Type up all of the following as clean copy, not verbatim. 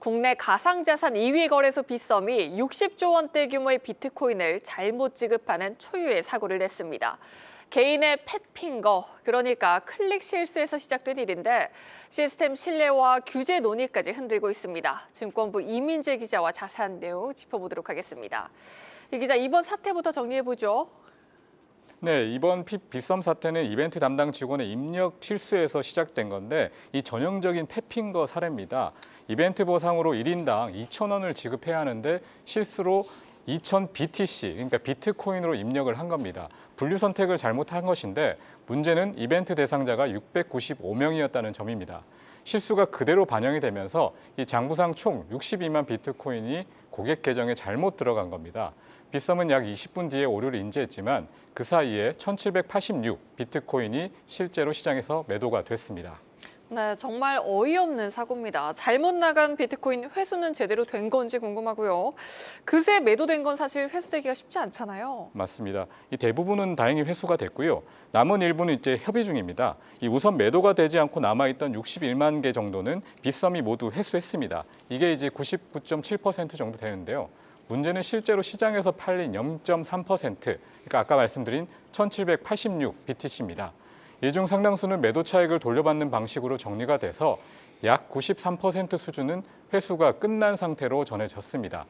국내 가상자산 2위 거래소 빗썸이 60조 원대 규모의 비트코인을 잘못 지급하는 초유의 사고를 냈습니다. 개인의 팻핑거, 그러니까 클릭 실수에서 시작된 일인데 시스템 신뢰와 규제 논의까지 흔들고 있습니다. 증권부 이민재 기자와 자세한 내용 짚어보도록 하겠습니다. 이 기자, 이번 사태부터 정리해보죠. 네, 이번 빗썸 사태는 이벤트 담당 직원의 입력 실수에서 시작된 건데 이 전형적인 패핑거 사례입니다. 이벤트 보상으로 1인당 2,000원을 지급해야 하는데 실수로 2,000 BTC, 그러니까 비트코인으로 입력을 한 겁니다. 분류 선택을 잘못한 것인데 문제는 이벤트 대상자가 695명이었다는 점입니다. 실수가 그대로 반영이 되면서 이 장부상 총 62만 비트코인이 고객 계정에 잘못 들어간 겁니다. 빗썸은 약 20분 뒤에 오류를 인지했지만 그 사이에 1,786 비트코인이 실제로 시장에서 매도가 됐습니다. 네, 정말 어이없는 사고입니다. 잘못 나간 비트코인 회수는 제대로 된 건지 궁금하고요. 그새 매도된 건 사실 회수되기가 쉽지 않잖아요. 맞습니다. 이 대부분은 다행히 회수가 됐고요. 남은 일부는 이제 협의 중입니다. 이 우선 매도가 되지 않고 남아있던 61만 개 정도는 빗썸이 모두 회수했습니다. 이게 이제 99.7% 정도 되는데요. 문제는 실제로 시장에서 팔린 0.3%, 그러니까 아까 말씀드린 1,786 BTC입니다. 이 중 상당수는 매도 차익을 돌려받는 방식으로 정리가 돼서 약 93% 수준은 회수가 끝난 상태로 전해졌습니다.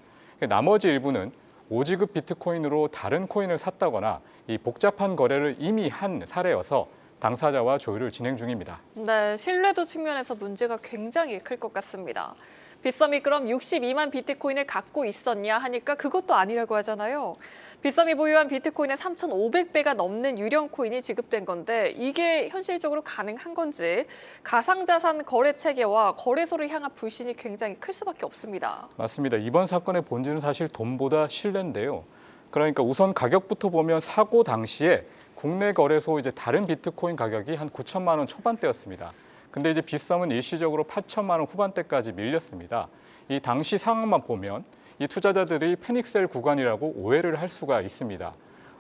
나머지 일부는 오지급 비트코인으로 다른 코인을 샀다거나 이 복잡한 거래를 이미 한 사례여서 당사자와 조율을 진행 중입니다. 네, 신뢰도 측면에서 문제가 굉장히 클 것 같습니다. 빗썸이 그럼 62만 비트코인을 갖고 있었냐 하니까 그것도 아니라고 하잖아요. 빗썸이 보유한 비트코인의 3,500배가 넘는 유령 코인이 지급된 건데 이게 현실적으로 가능한 건지 가상자산 거래 체계와 거래소를 향한 불신이 굉장히 클 수밖에 없습니다. 맞습니다. 이번 사건의 본질은 사실 돈보다 신뢰인데요. 그러니까 우선 가격부터 보면 사고 당시에 국내 거래소 이제 다른 비트코인 가격이 한 9천만 원 초반대였습니다. 근데 이제 빗썸은 일시적으로 8천만 원 후반대까지 밀렸습니다. 이 당시 상황만 보면 이 투자자들이 패닉셀 구간이라고 오해를 할 수가 있습니다.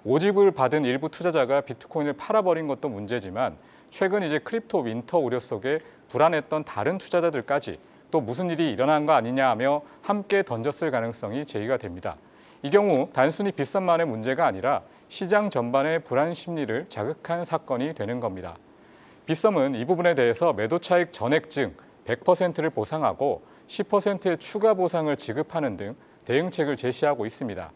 오집을 받은 일부 투자자가 비트코인을 팔아버린 것도 문제지만 최근 이제 크립토 윈터 우려 속에 불안했던 다른 투자자들까지 또 무슨 일이 일어난 거 아니냐 하며 함께 던졌을 가능성이 제기가 됩니다. 이 경우 단순히 빗썸만의 문제가 아니라 시장 전반의 불안 심리를 자극한 사건이 되는 겁니다. 빗썸은 이 부분에 대해서 매도 차익 전액증 100%를 보상하고 10%의 추가 보상을 지급하는 등 대응책을 제시하고 있습니다.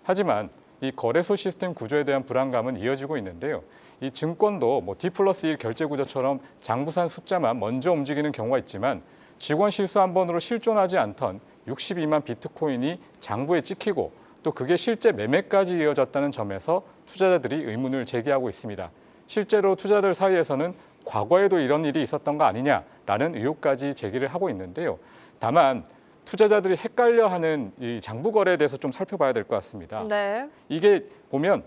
하지만 이 거래소 시스템 구조에 대한 불안감은 이어지고 있는데요. 이 증권도 D+1 결제 구조처럼 장부산 숫자만 먼저 움직이는 경우가 있지만 직원 실수 한 번으로 실존하지 않던 62만 비트코인이 장부에 찍히고 또 그게 실제 매매까지 이어졌다는 점에서 투자자들이 의문을 제기하고 있습니다. 실제로 투자자들 사이에서는 과거에도 이런 일이 있었던 거 아니냐라는 의혹까지 제기를 하고 있는데요. 다만 투자자들이 헷갈려하는 이 장부 거래에 대해서 좀 살펴봐야 될 것 같습니다. 네. 이게 보면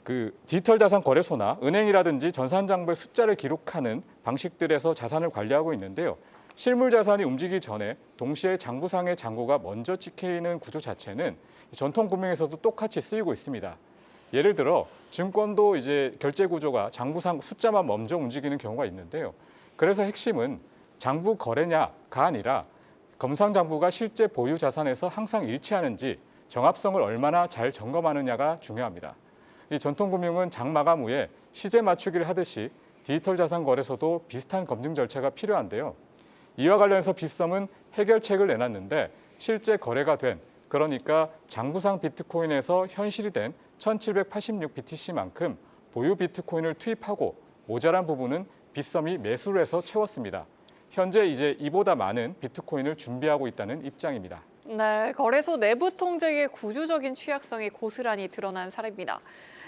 그 디지털 자산 거래소나 은행이라든지 전산장부의 숫자를 기록하는 방식들에서 자산을 관리하고 있는데요. 실물 자산이 움직이기 전에 동시에 장부상의 잔고가 먼저 찍히는 구조 자체는 전통 금융에서도 똑같이 쓰이고 있습니다. 예를 들어 증권도 이제 결제 구조가 장부상 숫자만 먼저 움직이는 경우가 있는데요. 그래서 핵심은 장부 거래냐가 아니라 검상장부가 실제 보유 자산에서 항상 일치하는지 정합성을 얼마나 잘 점검하느냐가 중요합니다. 이 전통금융은 장마감 후에 시제 맞추기를 하듯이 디지털 자산 거래소도 비슷한 검증 절차가 필요한데요. 이와 관련해서 빗썸은 해결책을 내놨는데 실제 거래가 된, 그러니까 장부상 비트코인에서 현실이 된 1,786 BTC만큼 보유 비트코인을 투입하고 모자란 부분은 빗썸이 매수를 해서 채웠습니다. 현재 이제 이보다 많은 비트코인을 준비하고 있다는 입장입니다. 네, 거래소 내부 통제의 구조적인 취약성이 고스란히 드러난 사례입니다.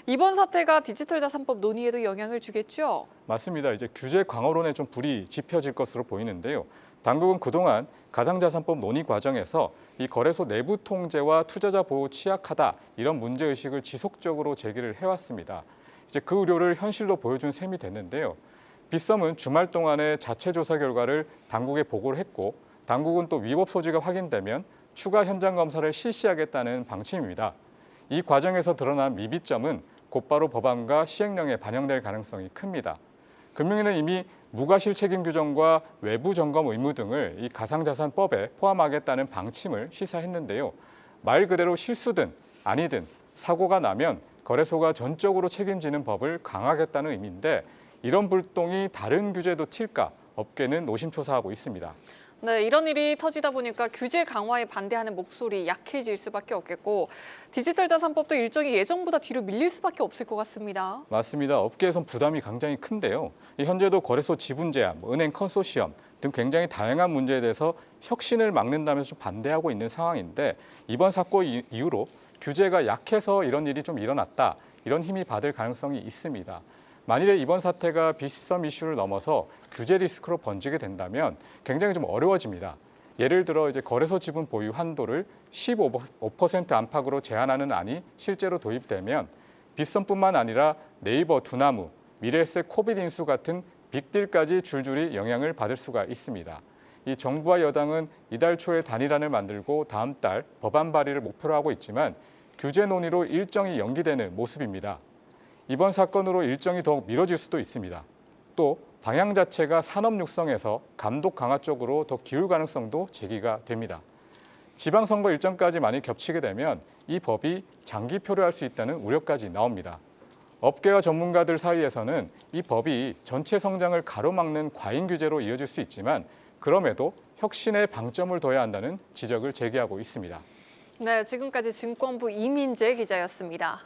이번 사태가 디지털 자산법 논의에도 영향을 주겠죠? 맞습니다. 이제 규제 강화론에 좀 불이 지펴질 것으로 보이는데요. 당국은 그동안 가상자산법 논의 과정에서 이 거래소 내부 통제와 투자자 보호 취약하다 이런 문제의식을 지속적으로 제기를 해왔습니다. 이제 그 우려를 현실로 보여준 셈이 됐는데요. 빗썸은 주말 동안에 자체 조사 결과를 당국에 보고를 했고 당국은 또 위법 소지가 확인되면 추가 현장 검사를 실시하겠다는 방침입니다. 이 과정에서 드러난 미비점은 곧바로 법안과 시행령에 반영될 가능성이 큽니다. 금융위는 이미 무과실 책임 규정과 외부 점검 의무 등을 이 가상자산법에 포함하겠다는 방침을 시사했는데요. 말 그대로 실수든 아니든 사고가 나면 거래소가 전적으로 책임지는 법을 강화하겠다는 의미인데 이런 불똥이 다른 규제도 튈까 업계는 노심초사하고 있습니다. 네, 이런 일이 터지다 보니까 규제 강화에 반대하는 목소리 약해질 수밖에 없겠고 디지털 자산법도 일정이 예정보다 뒤로 밀릴 수밖에 없을 것 같습니다. 맞습니다. 업계에선 부담이 굉장히 큰데요. 현재도 거래소 지분 제한, 은행 컨소시엄 등 굉장히 다양한 문제에 대해서 혁신을 막는다면서 좀 반대하고 있는 상황인데 이번 사건 이후로 규제가 약해서 이런 일이 좀 일어났다. 이런 힘이 받을 가능성이 있습니다. 만일에 이번 사태가 빗썸 이슈를 넘어서 규제 리스크로 번지게 된다면 굉장히 좀 어려워집니다. 예를 들어 이제 거래소 지분 보유 한도를 15% 안팎으로 제한하는 안이 실제로 도입되면 빗썸뿐만 아니라 네이버, 두나무, 미래에셋, 코빗인수 같은 빅딜까지 줄줄이 영향을 받을 수가 있습니다. 이 정부와 여당은 이달 초에 단일안을 만들고 다음 달 법안 발의를 목표로 하고 있지만 규제 논의로 일정이 연기되는 모습입니다. 이번 사건으로 일정이 더욱 미뤄질 수도 있습니다. 또 방향 자체가 산업 육성에서 감독 강화 쪽으로 더 기울 가능성도 제기가 됩니다. 지방선거 일정까지 많이 겹치게 되면 이 법이 장기 표류할 수 있다는 우려까지 나옵니다. 업계와 전문가들 사이에서는 이 법이 전체 성장을 가로막는 과잉 규제로 이어질 수 있지만 그럼에도 혁신에 방점을 둬야 한다는 지적을 제기하고 있습니다. 네, 지금까지 증권부 이민재 기자였습니다.